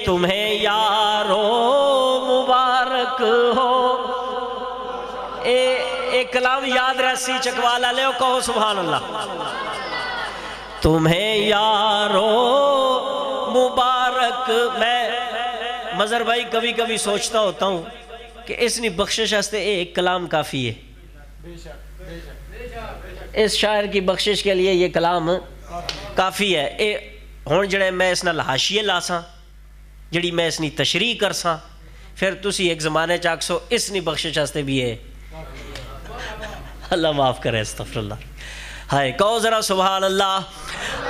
تمہیں یارو مبارک ہو. ایک کلام یاد رسی چکوالا لے کہو سبحان اللہ. تمہیں یارو مبارک. میں مظہر بھائی کبھی کبھی سوچتا ہوتا ہوں کہ اس نے بخشش ہستے ایک کلام کافی ہے. اس شاعر کی بخشش کے لیے یہ کلام کافی ہے. ہون جڑے میں اس نال حاشیے لاساں جڑی میں اس نی تشریح کرساں پھر تسی ایک زمانے چاک سو اس نی بخشش ہستے بھی ہے. اللہ معاف کرے استغفر اللہ. ہائے کہو ذرا سبحان اللہ.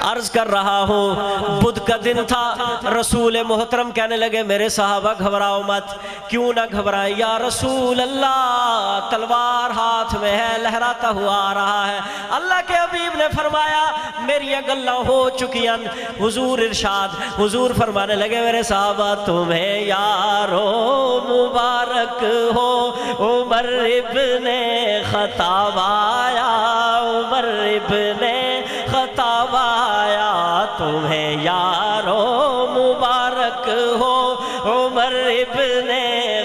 عرض کر رہا ہوں بدھ کا دن تھا. رسول محترم کہنے لگے میرے صحابہ گھبراؤ مت. کیوں نہ گھبرائیں یا رسول اللہ؟ تلوار ہاتھ میں ہے لہراتا ہوا آ رہا ہے. اللہ کے حبیب نے فرمایا میری گلاں ہو چکیاں. حضور ارشاد حضور فرمانے لگے میرے صحابہ تمہیں یارو مبارک ہو. عمر ابن خطاب آیا عمر ابن خطاب آیا تمہیں یارو مبارک ہو. عمر ابن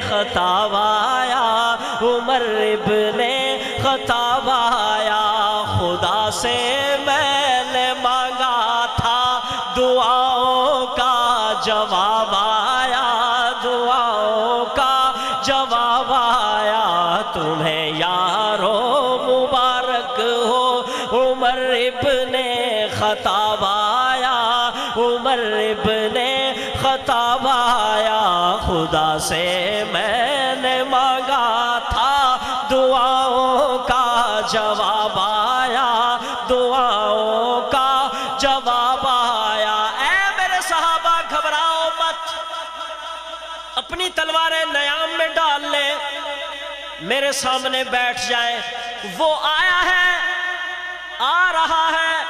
خطاب آیا عمر ابن خطاب آیا. خدا سے میں نے مانگا تھا دعاؤں کا جواب آیا دعاؤں کا جواب آیا. تمہیں یارو مبارک ہو. عمر ابن خطاب آیا عمر ابن خطاب آیا. خدا سے میں نے مانگا تھا دعاؤں کا جواب آیا دعاؤں کا جواب آیا. اے میرے صحابہ گھبراؤ مت. اپنی تلواریں نیام میں ڈال لے میرے سامنے بیٹھ جائے. وہ آیا ہے آ رہا ہے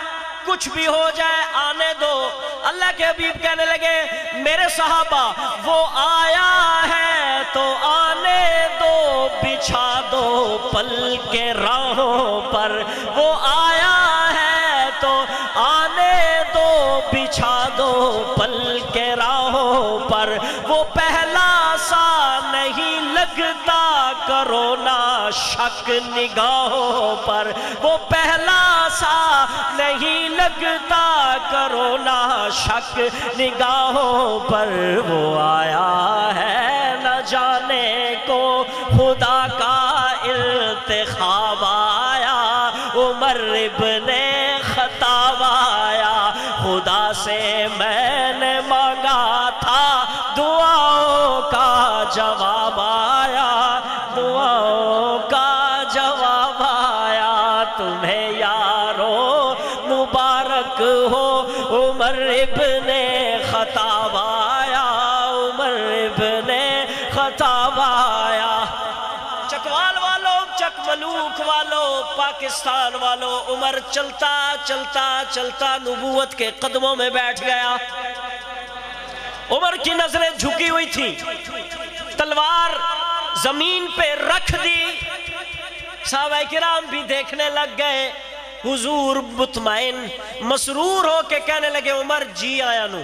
کچھ بھی ہو جائے آنے دو. اللہ کے حبیب کہنے لگے میرے صحابہ وہ آیا ہے تو آنے دو. بچھا دو پل کے راہوں پر. وہ آیا ہے تو آنے دو. بچھا دو پل کے راہوں پر. وہ پہلا سا نہیں لگتا کرو نا شک نگاہوں پر. وہ پہلا سا نہیں لگتا کرو نا شک نگاہوں پر. وہ آیا ہے نہ جانے کو خدا کا انتخاب آیا. عمر ابن خطاب آیا. خدا سے میں نے مانگا تھا دعاؤں کا جواب آیا دعاؤں کا جواب آیا. تمہیں یارو مبارک ہو. عمر ابن خطاب آیا عمر ابن خطاب آیا. چکوال والوں چک ملوک والوں پاکستان والوں عمر چلتا چلتا چلتا نبوت کے قدموں میں بیٹھ گیا. عمر کی نظریں جھکی ہوئی تھی. تلوار زمین پہ رکھ دی. صحابہ کرام بھی دیکھنے لگ گئے. حضور مطمئن مسرور ہو کے کہنے لگے عمر جی آیا نو.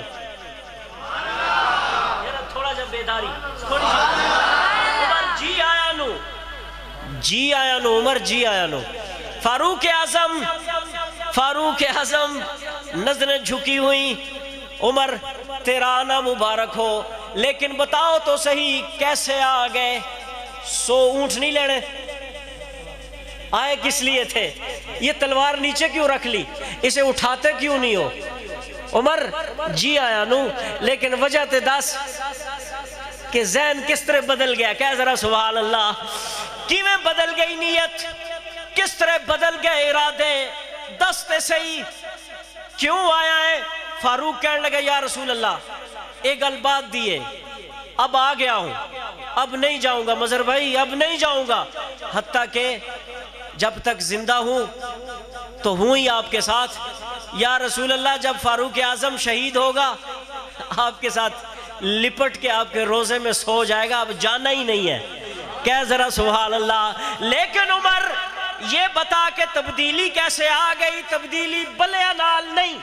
تھوڑا جا بیداری عمر جی آیا نو جی آیا نو عمر جی آیا نو. فاروق اعظم نظریں جھکی ہوئی. عمر تیرا آنا مبارک ہو لیکن بتاؤ تو صحیح کیسے آ گئے؟ 100 اونٹ نہیں لینے آئے کس لیے تھے؟ یہ تلوار نیچے کیوں رکھ لی؟ اسے اٹھاتے کیوں نہیں ہو؟ عمر جی آیا نو لیکن وجہ تے دس کہ ذہن کس طرح بدل گیا. کہہ ذرا سبحان اللہ. کیویں بدل گئی نیت؟ کس طرح بدل گئے ارادے؟ دستے صحیح کیوں آیا ہے؟ فاروق کہنے لگا یا رسول اللہ ایک گل بات دیئے اب آ گیا ہوں اب نہیں جاؤں گا. مظہر بھائی اب نہیں جاؤں گا حتیٰ کہ جب تک زندہ ہوں تو ہوں ہی آپ کے ساتھ. یا رسول اللہ جب فاروق اعظم شہید ہوگا آپ کے ساتھ لپٹ کے آپ کے روزے میں سو جائے گا اب جانا ہی نہیں ہے. کہہ ذرا سبحان اللہ. لیکن عمر یہ بتا کہ تبدیلی کیسے آ گئی؟ تبدیلی بلے نال نہیں.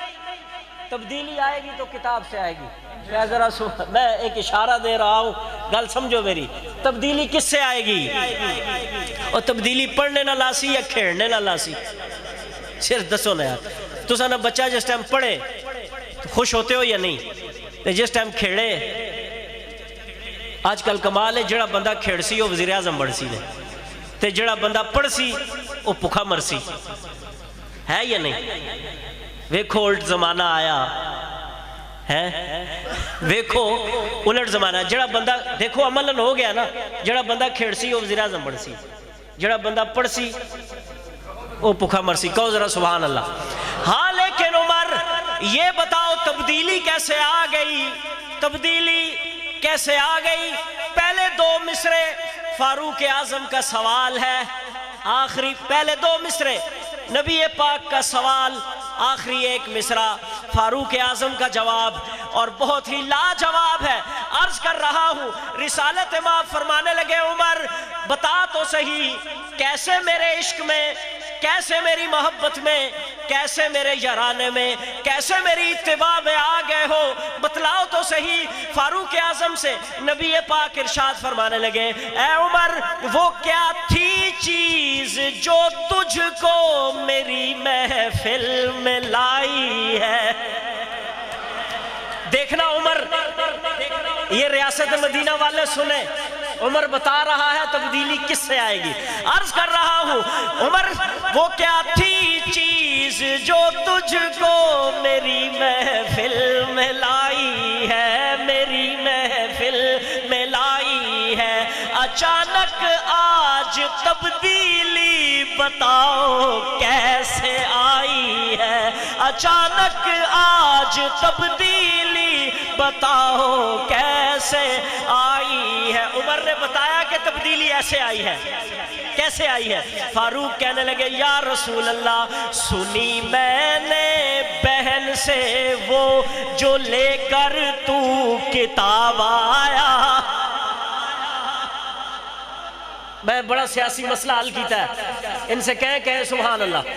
تبدیلی آئے گی تو کتاب سے آئے گی. میں ایک اشارہ دے رہا ہوں، گل سمجھو میری. تبدیلی کس سے آئے گی؟ اور تبدیلی پڑھنے نہ لاسی یا کھیڑنے نہ لاسی؟ صرف دسو نا یار. تو سانا بچہ جس ٹائم پڑھے خوش ہوتے ہو یا نہیں؟ جس ٹائم کھیڑے، آج کل کمال ہے، جڑا بندہ کھیڑ سی وہ وزیر اعظم بڑھ سی نے، تے جڑا بندہ پڑھ سی وہ بھوکا مر سی. ہے یا نہیں؟ ویکھو الٹ زمانہ آیا ہے، ویکھو الٹ زمانہ. جڑا بندہ دیکھو عملاً ہو گیا نا، جڑا بندہ کھیڑ سی وہ وزیر اعظم بڑھ سی، جڑا بندہ پڑھ سی وہ بھوکا مر سی. کہو ذرا سبحان اللہ. ہاں لیکن عمر یہ بتاؤ تبدیلی کیسے آ گئی؟ تبدیلی کیسے آ گئی؟ پہلے دو مصرے فاروق اعظم کا سوال ہے، آخری پہلے دو مصرے نبی پاک کا سوال، آخری ایک مصرع فاروق اعظم کا جواب، اور بہت ہی لاجواب ہے. عرض کر رہا ہوں، رسالت مآب فرمانے لگے عمر بتا تو صحیح کیسے میرے عشق میں، کیسے میری محبت میں، کیسے میرے یارانے میں، کیسے میری اتباع میں آ گئے ہو، بتلاؤ تو صحیح. فاروق اعظم سے نبی پاک ارشاد فرمانے لگے اے عمر وہ کیا تھی چیز جو تجھ کو میری محفل میں لائی ہے. دیکھنا عمر، یہ ریاست مدینہ والے سنیں، عمر بتا رہا ہے تبدیلی کس سے آئے گی. عرض کر رہا ہوں عمر وہ کیا تھی چیز جو تجھ کو میری محفل میں لائی ہے، میری محفل میں لائی ہے. اچانک آج تبدیلی بتاؤ کیسے آئی ہے، اچانک آج تبدیلی بتاؤ کیسے آئی ہے. عمر نے بتایا کہ تبدیلی ایسے آئی ہے. کیسے آئی ہے؟ فاروق کہنے لگے یا رسول اللہ سنی میں نے بہن سے وہ جو لے کر تو کتاب آیا. میں بڑا سیاسی مسئلہ حل کیتا ہے، ان سے کہیں سبحان اللہ.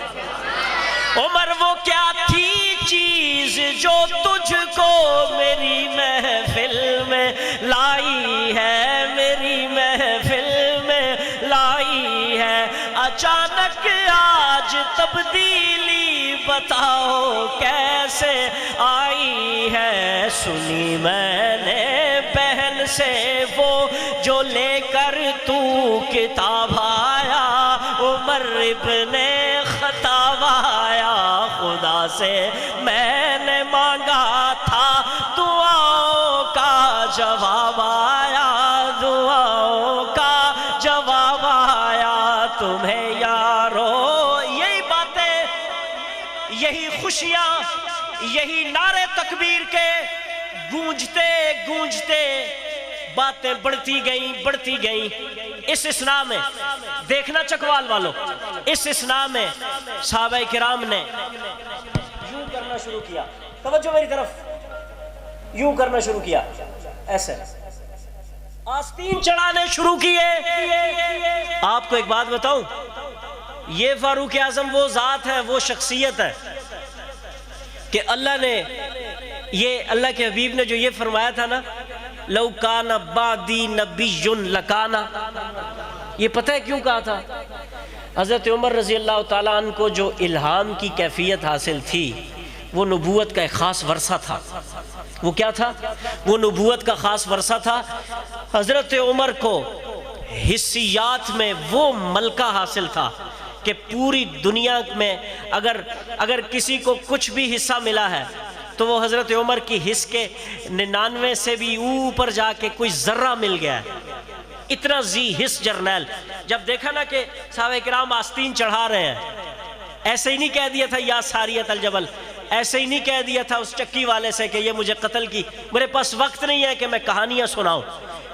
عمر وہ کیا تھی چیز جو تجھ کو میری محفل میں لائی ہے، میری محفل میں لائی ہے. اچانک آج تبدیلی بتاؤ کیسے آئی ہے. سنی میں نے بہن سے وہ جو لے کر تو کتاب آیا، عمر ابن خطاب آیا. خدا سے میں نے مانگا تھا دعاؤں کا جواب آیا، دعاؤں کا جواب آیا. تمہیں یارو یہی باتیں، یہی خوشیاں، یہی نعرے تکبیر کے گونجتے گونجتے باتیں بڑھتی گئیں. اس اسنا میں دیکھنا چکوال والوں، اس اسنا میں صحابہ کرام نے یوں کرنا شروع کیا. توجہ میری طرف، یوں کرنا شروع کیا، ایسے آستین چڑھانے شروع کیے. آپ کو ایک بات بتاؤں، یہ فاروق اعظم وہ ذات ہے، وہ شخصیت ہے کہ اللہ نے، یہ اللہ کے حبیب نے جو یہ فرمایا تھا نا لو کان بعدی نبی لکانا، یہ پتہ ہے کیوں کہا تھا؟ حضرت عمر رضی اللہ تعالیٰ عنہ کو جو الہام کی کیفیت حاصل تھی وہ نبوت کا ایک خاص ورثہ تھا. وہ کیا تھا؟ وہ نبوت کا خاص ورثہ تھا. حضرت عمر کو حسیات میں وہ ملکہ حاصل تھا کہ پوری دنیا میں اگر کسی کو کچھ بھی حصہ ملا ہے تو وہ حضرت عمر کی حص کے 99 سے بھی اوپر جا کے کوئی ذرہ مل گیا ہے. اتنا ذی حص جرنیل. جب دیکھا نا کہ صحابہ کرام آستین چڑھا رہے ہیں، ایسے ہی نہیں کہہ دیا تھا یا ساریت الجبل، ایسے ہی نہیں کہہ دیا تھا اس چکی والے سے کہ یہ مجھے قتل کی. میرے پاس وقت نہیں ہے کہ میں کہانیاں سناؤں،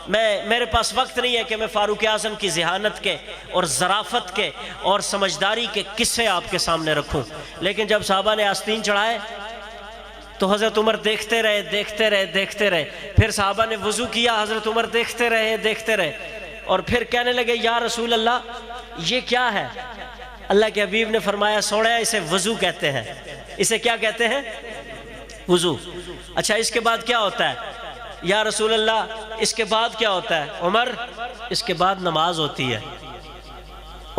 میرے پاس وقت نہیں ہے کہ میں فاروق اعظم کی ذہانت کے اور ظرافت کے اور سمجھداری کے قصے آپ کے سامنے رکھوں. لیکن جب صحابہ نے آستین چڑھائے تو حضرت عمر دیکھتے رہے. پھر صحابہ نے وضو کیا، حضرت عمر دیکھتے رہے اور پھر کہنے لگے یا رسول اللہ یہ کیا ہے؟ اللہ کے حبیب نے فرمایا سوڑا اسے وضو کہتے ہیں. اسے کیا کہتے ہیں؟ وضو۔ اچھا اس کے بعد کیا ہوتا ہے؟ یا رسول اللہ اس کے بعد کیا ہوتا ہے؟ عمر اس کے بعد نماز ہوتی ہے۔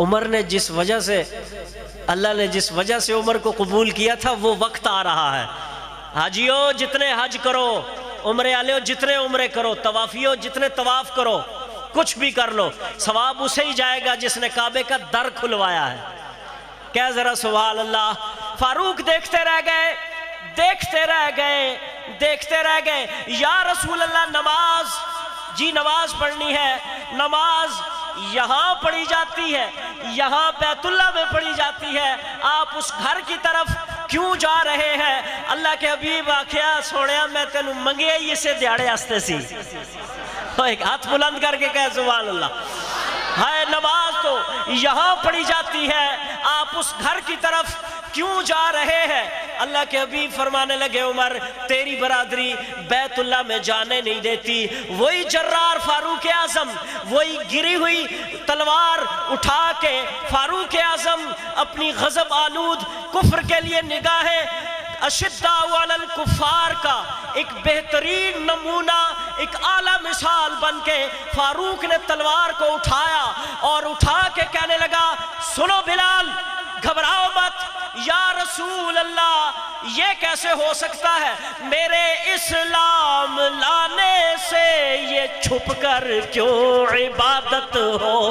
عمر نے جس وجہ سے، اللہ نے جس وجہ سے عمر کو قبول کیا تھا وہ وقت آ رہا ہے۔ حاجیو جتنے حج کرو، عمرے والےو جتنے عمرے کرو، طوافیو جتنے طواف کرو، کچھ بھی کر لو، ثواب اسے ہی جائے گا جس نے کعبے کا در کھلوایا ہے۔ کیا ذرا سبحان اللہ۔ فاروق دیکھتے رہ گئے، دیکھتے رہ گئے، دیکھتے رہ گئے۔ یا رسول اللہ نماز، جی نماز پڑھنی ہے۔ نماز یہاں پڑھی جاتی ہے، یہاں بیت اللہ میں پڑھی جاتی ہے، آپ اس گھر کی طرف کیوں جا رہے ہیں؟ اللہ کے حبیب آکھیا سوڑیا میں تینوں منگے ہی اسے دیاڑے ہستے سی۔ ایک ہاتھ بلند کر کے کہے سبحان اللہ۔ ہے نماز تو یہاں پڑھی جاتی ہے، آپ اس گھر کی طرف کیوں جا رہے ہیں؟ اللہ کے حبیب فرمانے لگے عمر تیری برادری بیت اللہ میں جانے نہیں دیتی۔ وہی جرار فاروق اعظم، وہی گری ہوئی تلوار اٹھا کے فاروق اعظم اپنی غضب آلود کفر کے لیے نگاہیں اشداء علی الکفار کا ایک بہترین نمونہ، ایک اعلیٰ مثال بن کے فاروق نے تلوار کو اٹھایا اور اٹھا کے کہنے لگا سنو بلال گھبراؤ مت، یا رسول اللہ یہ کیسے ہو سکتا ہے؟ میرے اسلام لانے سے یہ چھپ کر کیوں عبادت ہو؟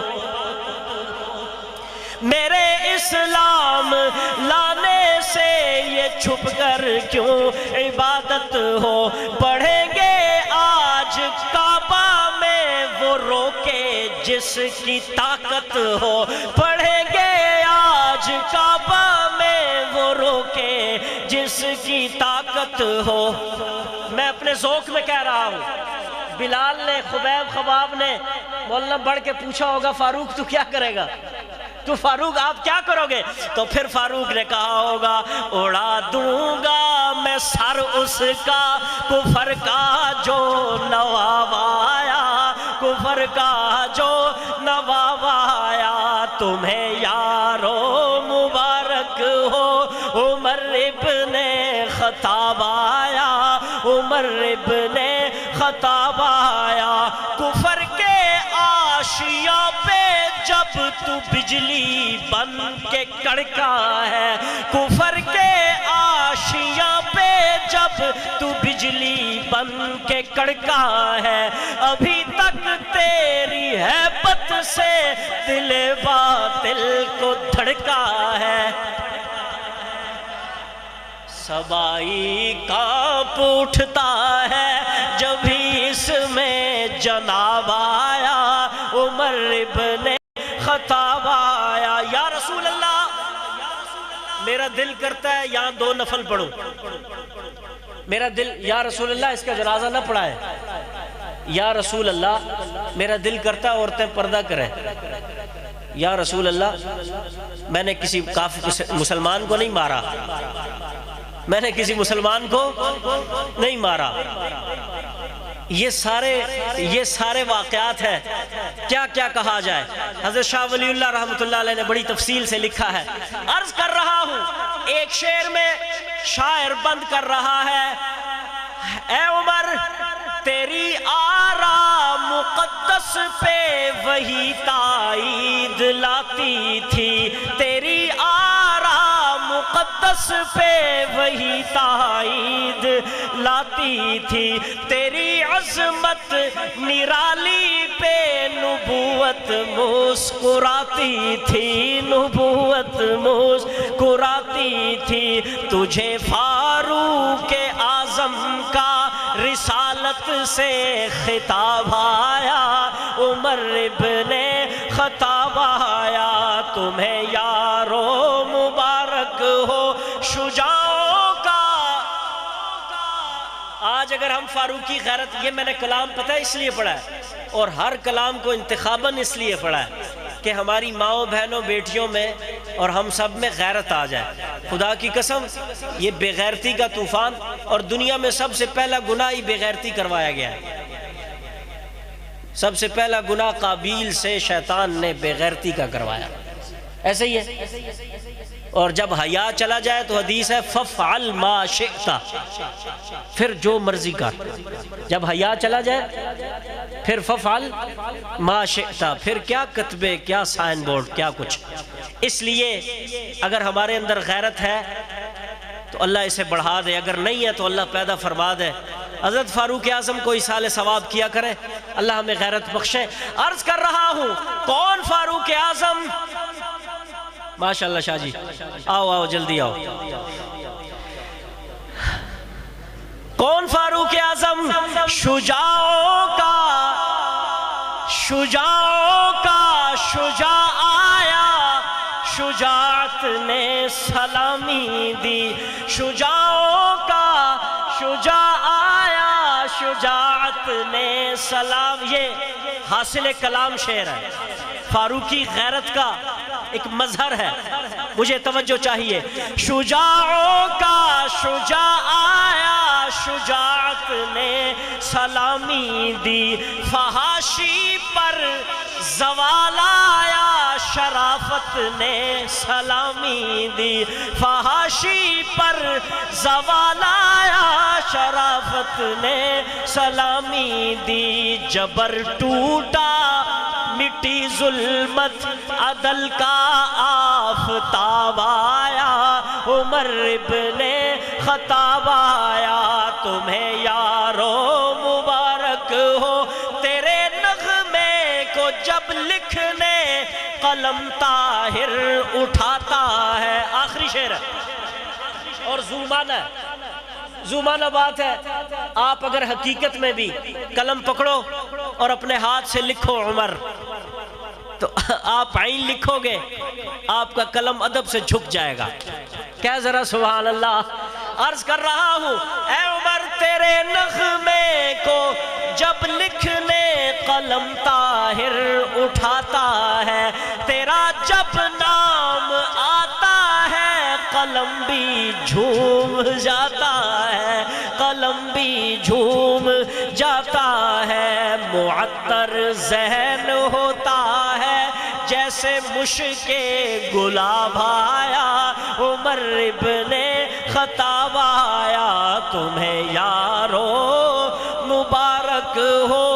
میرے اسلام لانے سے یہ چھپ کر کیوں عبادت ہو؟ پڑھیں گے آج کعبہ میں وہ روکے جس کی طاقت ہو، پڑھیں گے آج کعبہ میں وہ روکے جس کی طاقت ہو۔ میں اپنے ذوق میں کہہ رہا ہوں، بلال نے خبیب خباب نے مولانا بڑھ کے پوچھا ہوگا فاروق تو کیا کرے گا؟ تو فاروق آپ کیا کرو گے؟ تو پھر فاروق نے کہا ہوگا اڑا دوں گا میں سر اس کا کفر کا جو نواب آیا، کفر کا جو نواب آیا۔ تمہیں یارو مبارک ہو عمر ابن خطاب آیا، عمر ابن خطاب آیا۔ کفر کے آشیاں پہ جب تو بجلی بن کے کڑکا ہے، کفر کے آشیاں پہ جب تو بجلی بن کے کڑکا ہے، ابھی تک تیری ہیبت سے دل باطل کو دھڑکا ہے۔ سبائی کانپ اٹھتا ہے جب بھی اس میں جناب آیا، عمر ابن خطاب آیا۔ یا رسول اللہ میرا دل کرتا ہے یہاں 2 نفل پڑھوں، میرا دل، یا رسول اللہ اس کا جنازہ نہ پڑھائے، یا رسول اللہ میرا دل کرتا ہے عورتیں پردہ کریں، یا رسول اللہ میں نے کسی مسلمان کو نہیں مارا، میں نے کسی مسلمان کو نہیں مارا۔ یہ سارے واقعات ہیں، کیا کیا کہا جائے۔ حضرت شاہ ولی اللہ رحمۃ اللہ علیہ نے بڑی تفصیل سے لکھا ہے۔ عرض کر رہا ہوں، ایک شعر میں شاعر بند کر رہا ہے، اے عمر تیری آرا مقدس پہ وہی تائید لاتی تھی، تیری آرا مقدس پہ وہی تائید لاتی تھی، تیری عظمت نرالی پہ نبوت مسکراتی تھی، نبوت مسکراتی تھی۔ تجھے فاروق اعظم کا رسالت سے خطاب آیا، عمر ابن خطاب آیا۔ تمہیں یارو مبارک ہو شجاعوں کا۔ آج اگر ہم فاروقی غیرت، یہ میں نے کلام پتہ اس لیے پڑھا ہے اور ہر کلام کو انتخاباً اس لیے پڑھا ہے کہ ہماری ماؤں بہنوں بیٹیوں میں اور ہم سب میں غیرت آ جائے۔ خدا کی قسم یہ بے غیرتی کا طوفان، اور دنیا میں سب سے پہلا گناہ ہی بے غیرتی کروایا گیا ہے۔ سب سے پہلا گناہ قابیل سے شیطان نے بے غیرتی کا کروایا، ایسے ہی ہے۔ اور جب حیا چلا جائے تو حدیث ہے فَفْعَلْ مَا شِئْتَ، پھر جو مرضی کر. جب حیا چلا جائے پھر فَفْعَلْ مَا شِئْتَ، پھر کیا کتبے، کیا سائن بورڈ، کیا کچھ. اس لیے اگر ہمارے اندر غیرت ہے تو اللہ اسے بڑھا دے، اگر نہیں ہے تو اللہ پیدا فرما دے. حضرت فاروق اعظم کو ایصال ثواب کیا کرے، اللہ ہمیں غیرت بخشے. عرض کر رہا ہوں کون فاروق اعظم؟ ماشاءاللہ شاہ جی، آؤ آؤ جلدی آؤ. کون فاروق اعظم؟ شجاعوں کا شجاع آیا، شجاعت نے سلامی دی. شجاعوں کا شجاع آیا، شجاعت نے سلام. یہ حاصل کلام شعر ہے، فاروقی غیرت کا ایک مظہر ہے. مجھے توجہ چاہیے. شجاعوں کا شجاع آیا، شجاعت نے سلامی دی. فحاشی پر زوال آیا، شرافت نے سلامی دی. فحاشی پر زوال آیا، شرافت نے سلامی دی. جبر ٹوٹا مٹی ظلمت عدل کا آفتاب آیا، عمر ابن خطاب آیا. تمہیں یارو مبارک ہو تیرے نغمے کو جب لکھنے قلم طاہر اٹھاتا ہے. آخری شعر ہے اور زومانہ بات ہے. آپ اگر حقیقت میں بھی قلم پکڑو اور اپنے ہاتھ سے لکھو عمر، تو آپ عین لکھو گے، آپ کا قلم ادب سے جھک جائے گا. کیا ذرا سبحان اللہ. عرض کر رہا ہوں اے عمر تیرے نغمے کو جب لکھنے قلم طاہر اٹھاتا ہے، تیرا جب نام آتا ہے قلم بھی جھوم جاتا ہے، قلم بھی جھوم جاتا ہے. معطر ذہن ہوتا ہے جیسے مشک گلاب آیا، عمر ابن خطاب آیا. تمہیں یارو مبارک ہو